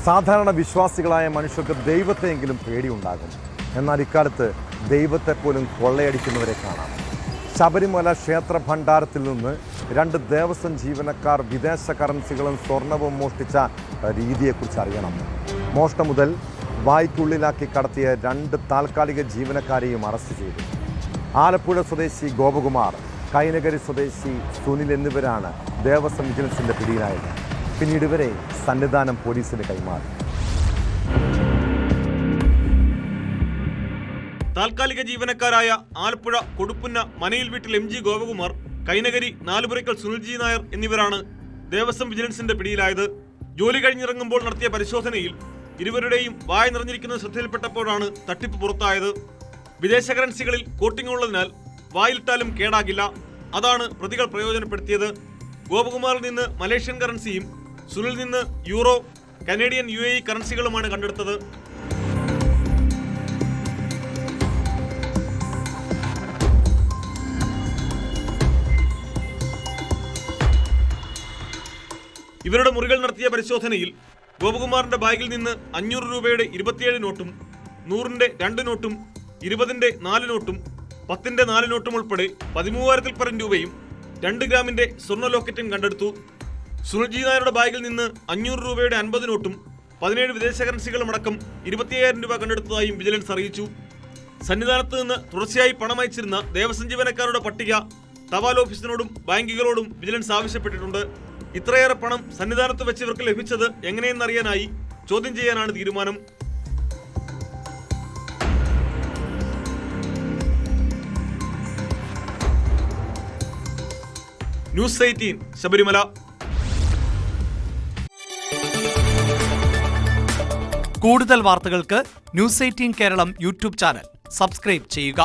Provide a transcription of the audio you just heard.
സാധാരണ വിശ്വാസികളായ മനുഷ്യർക്ക് ദൈവത്തെയെങ്കിലും പേടിയുണ്ടാകും. എന്നാൽ ഇക്കാലത്ത് ദൈവത്തെ പോലും കൊള്ളയടിക്കുന്നവരെ കാണാം. ശബരിമല ക്ഷേത്ര ഭണ്ഡാരത്തിൽ നിന്ന് 2 ദേവസ്വം ജീവനക്കാർ വിദേശ കറൻസികളും സ്വർണവും മോഷ്ടിച്ച രീതിയെക്കുറിച്ച് അറിയണം. മോഷണം മുതൽ വായ്ക്കുള്ളിലാക്കി കടത്തിയ 2 താൽക്കാലിക ജീവനക്കാരെയും അറസ്റ്റ് ചെയ്തു. ആലപ്പുഴ സ്വദേശി ഗോപകുമാർ, കൈനകരി സ്വദേശി സുനിൽ എന്നിവരാണ് ദേവസ്വം വിജിലൻസിന്റെ പിടിയിലായത്. പിന്നീട് ഇവരെ സന്നിധാനം പോലീസിന് കൈമാറി. താൽക്കാലിക ജീവനക്കാരായ ആലപ്പുഴ കൊടുപ്പുന്ന മനയിൽ വീട്ടിൽ MG ഗോപകുമാർ, കൈനകരി നാലുപുരയ്ക്കൽ സുനിൽജി നായർ എന്നിവരാണ് ദേവസ്വം വിജിലൻസിന്റെ പിടിയിലായത്. ജോലി കഴിഞ്ഞിറങ്ങുമ്പോൾ നടത്തിയ പരിശോധനയിൽ ഇരുവരുടെയും വായ നിറഞ്ഞിരിക്കുന്നത് ശ്രദ്ധയിൽപ്പെട്ടപ്പോഴാണ് തട്ടിപ്പ് പുറത്തായത്. വിദേശ കറൻസികളിൽ കോട്ടിംഗ് ഉള്ളതിനാൽ വായിലിട്ടാലും കേടാകില്ല. അതാണ് പ്രതികൾ പ്രയോജനപ്പെടുത്തിയത്. ഗോപകുമാറിൽ നിന്ന് മലേഷ്യൻ കറൻസിയും സുനിൽ നിന്ന് യൂറോ, കനേഡിയൻ UAE കറൻസികളുമാണ് കണ്ടെടുത്തത്. ഇവരുടെ മുറികൾ നടത്തിയ പരിശോധനയിൽ ഗോപകുമാറിന്റെ ബാഗിൽ നിന്ന് 500 രൂപയുടെ 27 നോട്ടും, 100ന്റെ 2 നോട്ടും, 20ന്റെ 4 നോട്ടും, 10ന്റെ 4 നോട്ടും ഉൾപ്പെടെ 13,000-ൽ പരം രൂപയും 2 ഗ്രാമിന്റെ സ്വർണ്ണ ലോക്കറ്റും കണ്ടെടുത്തു. സുനിൽജി നായരുടെ ബാഗിൽ നിന്ന് 500 രൂപയുടെ 50 നോട്ടും 17 വിദേശ കറൻസികളും അടക്കം 25,000 രൂപ കണ്ടെടുത്തതായും വിജിലൻസ് അറിയിച്ചു. സന്നിധാനത്ത് നിന്ന് തുടർച്ചയായി പണം അയച്ചിരുന്ന ദേവസ്വം ജീവനക്കാരുടെ പട്ടിക തപാൽ ഓഫീസിനോടും ബാങ്കുകളോടും വിജിലൻസ് ആവശ്യപ്പെട്ടിട്ടുണ്ട്. ഇത്രയേറെ പണം സന്നിധാനത്ത് വെച്ച് ഇവർക്ക് ലഭിച്ചത് എങ്ങനെയെന്നറിയാനായി ചോദ്യം ചെയ്യാനാണ് തീരുമാനം. ന്യൂസ് 18 ശബരിമല. കൂടുതൽ വാർത്തകൾക്ക് news 18 Keralam YouTube channel subscribe ചെയ്യുക.